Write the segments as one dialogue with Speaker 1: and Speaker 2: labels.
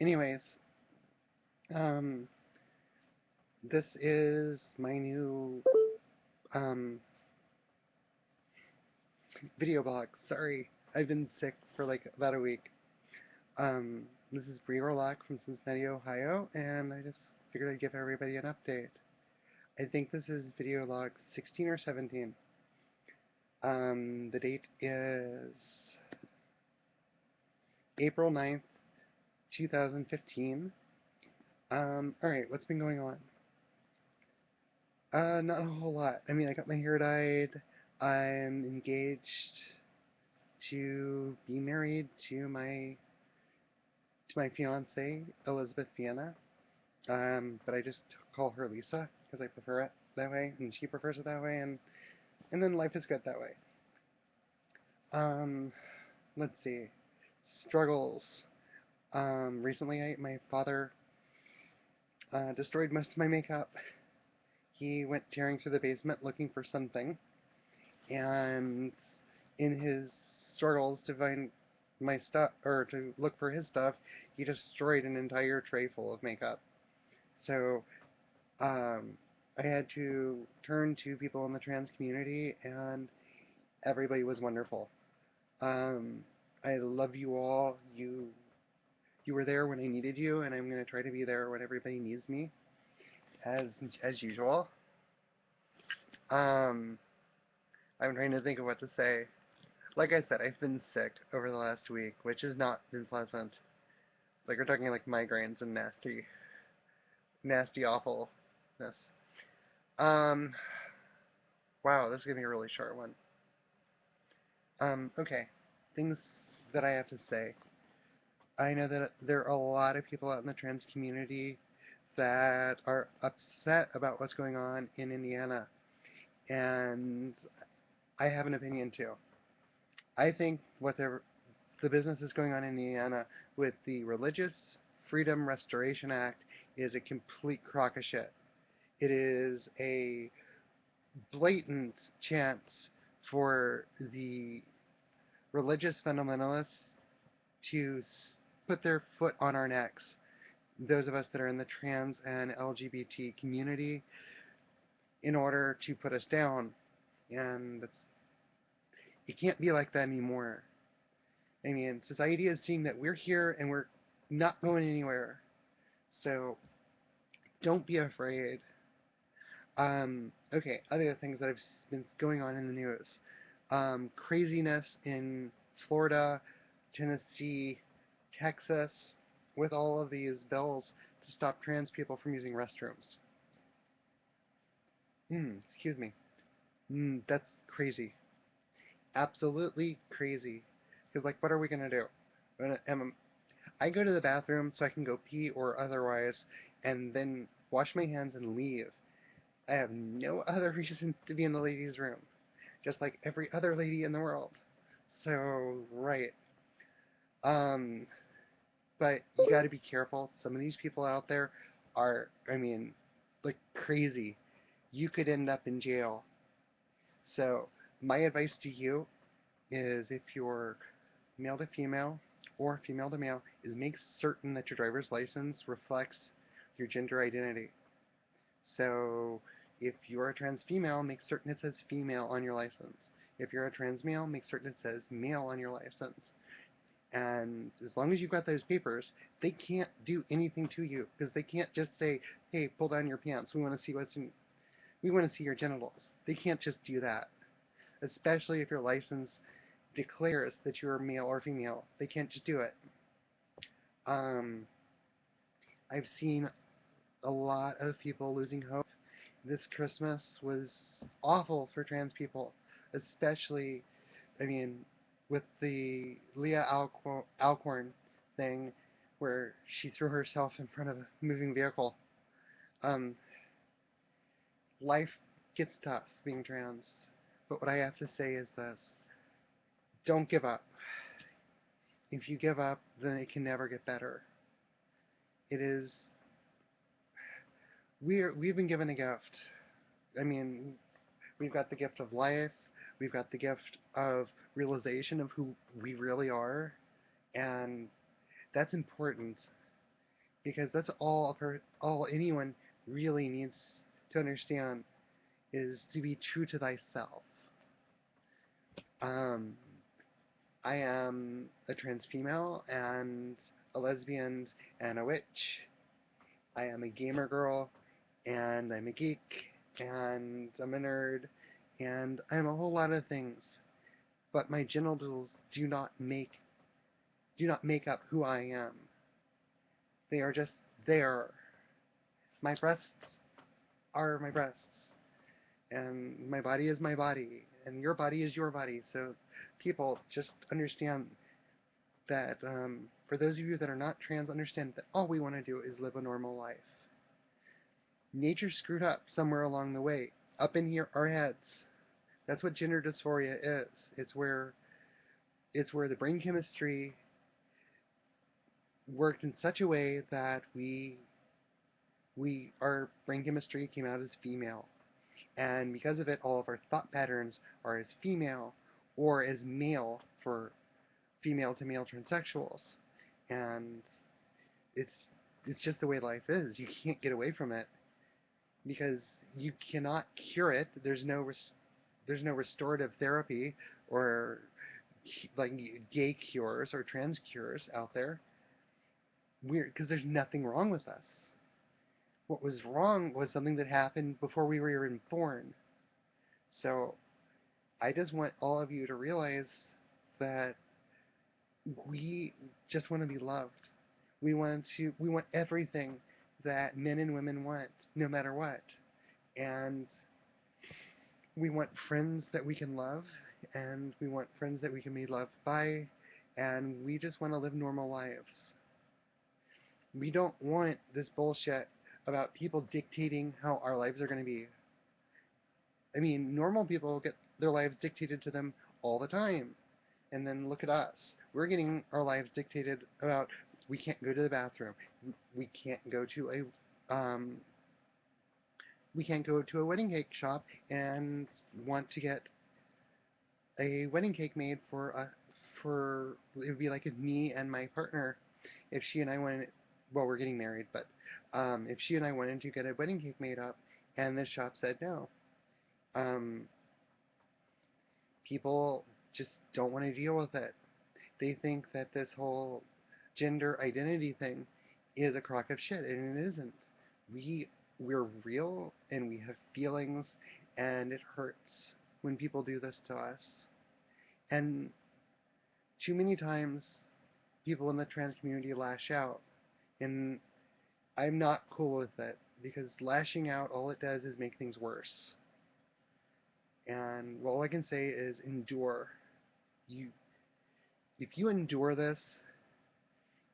Speaker 1: Anyways, um, this is my new um, video blog. Sorry, I've been sick for like about a week. This is Bree Orlock from Cincinnati, Ohio, and I just figured I'd give everybody an update. I think this is video log 16 or 17. The date is April 9th, 2015. Alright, what's been going on? Not a whole lot. I mean, I got my hair dyed. I'm engaged to be married to my fiance, Elizabeth Vienna. But I just call her Lisa because I prefer it that way, and she prefers it that way, and then life is good that way. Um, let's see. Struggles. Recently, my father destroyed most of my makeup. He went tearing through the basement looking for something, and in his struggles to find my stuff, or to look for his stuff, he destroyed an entire tray full of makeup. So, I had to turn to people in the trans community, and everybody was wonderful. Um, I love you all. You were there when I needed you, and I'm gonna try to be there when everybody needs me, as as usual. Um, I'm trying to think of what to say. Like I said, I've been sick over the last week, which has not been pleasant. Like we're talking like migraines and nasty awfulness. Um, wow, this is gonna be a really short one. Okay, things that I have to say. I know that there are a lot of people out in the trans community that are upset about what's going on in Indiana, and I have an opinion too. I think the business is going on in Indiana with the Religious Freedom Restoration Act is a complete crock of shit. It is a blatant chance for the religious fundamentalists to put their foot on our necks. Those of us that are in the trans and LGBT community, in order to put us down. And it can't be like that anymore. I mean, society is seeing that we're here and we're not going anywhere. So don't be afraid. Okay, other things that have been going on in the news. Craziness in Florida, Tennessee, Texas, with all of these bills to stop trans people from using restrooms. Excuse me. That's crazy. Absolutely crazy. Because, like, what are we going to do? I go to the bathroom so I can go pee or otherwise, and then wash my hands and leave. I have no other reason to be in the ladies' room, just like every other lady in the world. So, right. Um, but you got to be careful. Some of these people out there are, I mean, like crazy. You could end up in jail. So, my advice to you is if you're male to female or female to male, is make certain that your driver's license reflects your gender identity. So if you're a trans female, make certain it says female on your license. If you're a trans male, make certain it says male on your license. And as long as you've got those papers, they can't do anything to you because they can't just say, "Hey, pull down your pants. We want to see we want to see your genitals." They can't just do that, especially if your license declares that you're male or female. They can't just do it. Um, I've seen a lot of people losing hope. This Christmas was awful for trans people, especially, I mean, with the Leah Alcorn thing where she threw herself in front of a moving vehicle. Um, Life gets tough being trans, but what I have to say is this: don't give up. If you give up, then it can never get better. It is we've been given a gift. I mean, we've got the gift of life, we've got the gift of realization of who we really are, and That's important because that's all anyone really needs to understand is to be true to thyself. Um, I am a trans female and a lesbian and a witch. I am a gamer girl and I'm a geek and I'm a nerd and I'm a whole lot of things. But my genitals do not make up who I am. They are just there. My breasts are my breasts, and my body is my body, and your body is your body. So people just understand that for those of you that are not trans, understand that all we want to do is live a normal life. Nature screwed up somewhere along the way. Up in here, our heads. That's what gender dysphoria is. It's where the brain chemistry worked in such a way that our brain chemistry came out as female. And because of it, all of our thought patterns are as female or as male for female to male transsexuals. And it's it's just the way life is. You can't get away from it because you cannot cure it. There's no restorative therapy or like gay cures or trans cures out there. Weird, because there's nothing wrong with us. What was wrong was something that happened before we were even born. So I just want all of you to realize that we just want to be loved. We want everything that men and women want, no matter what. And we want friends that we can love, and we want friends that we can be loved by, and we just want to live normal lives. We don't want this bullshit about people dictating how our lives are going to be. I mean, normal people get their lives dictated to them all the time. And then look at us. We're getting our lives dictated about we can't go to the bathroom. We can't go to a wedding cake shop and want to get a wedding cake made for it would be like me and my partner if she and I wanted, well, we're getting married, but if she and I wanted to get a wedding cake made up and the shop said no. um, People just don't want to deal with it. They think that this whole gender identity thing is a crock of shit, and it isn't. We're real, and we have feelings, and it hurts when people do this to us. And too many times, people in the trans community lash out, and I'm not cool with it, because lashing out, all it does is make things worse. And all I can say is endure. You, if you endure this,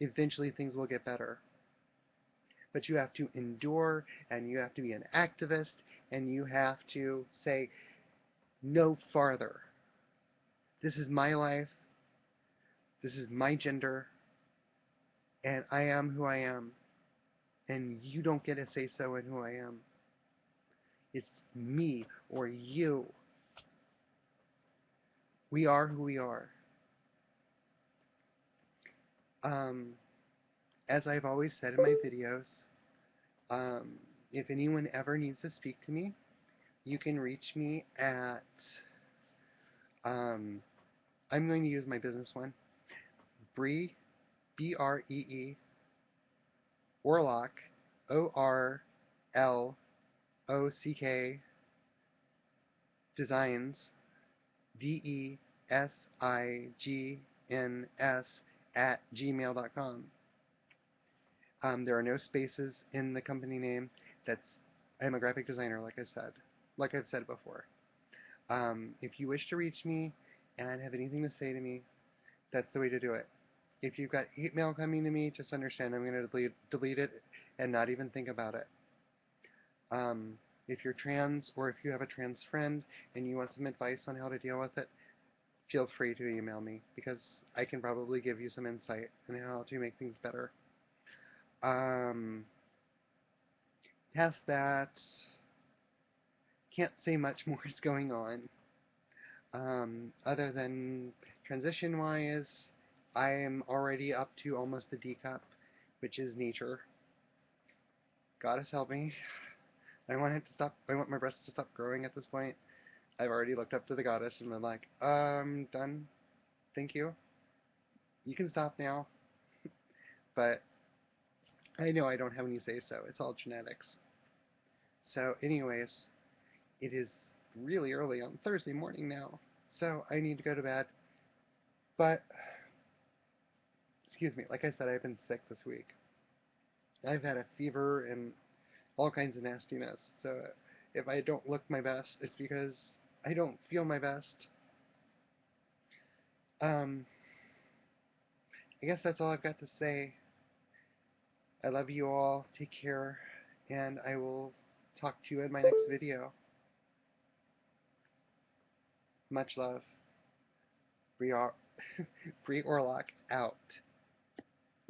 Speaker 1: eventually things will get better. But you have to endure, and you have to be an activist, and you have to say no farther. This is my life, this is my gender, and I am who I am, and you don't get a say so in who I am. It's me or you. We are who we are. As I've always said in my videos, if anyone ever needs to speak to me, you can reach me at, I'm going to use my business one, Bree, Bree, Orlock, Orlock, Designs, DESIGNS @gmail.com. There are no spaces in the company name. I'm a graphic designer, like I've said before. If you wish to reach me and have anything to say to me, that's the way to do it. If you've got hate mail coming to me, just understand I'm going to delete it and not even think about it. If you're trans or if you have a trans friend and you want some advice on how to deal with it, feel free to email me because I can probably give you some insight on how to make things better. Past that, can't say much more is going on. Other than transition-wise, I am already up to almost a D cup, which is nature. Goddess help me. I want it to stop. I want my breasts to stop growing at this point. I've already looked up to the goddess and been like, done. Thank you. You can stop now. But I know I don't have any say so. It's all genetics. So, anyways, it is really early on Thursday morning now. So I need to go to bed. But, excuse me, like I said, I've been sick this week. I've had a fever and all kinds of nastiness. So if I don't look my best, it's because I don't feel my best. Um, I guess that's all I've got to say. I love you all. Take care. And I will talk to you in my next video. Much love. Bree, Bree Orlock out.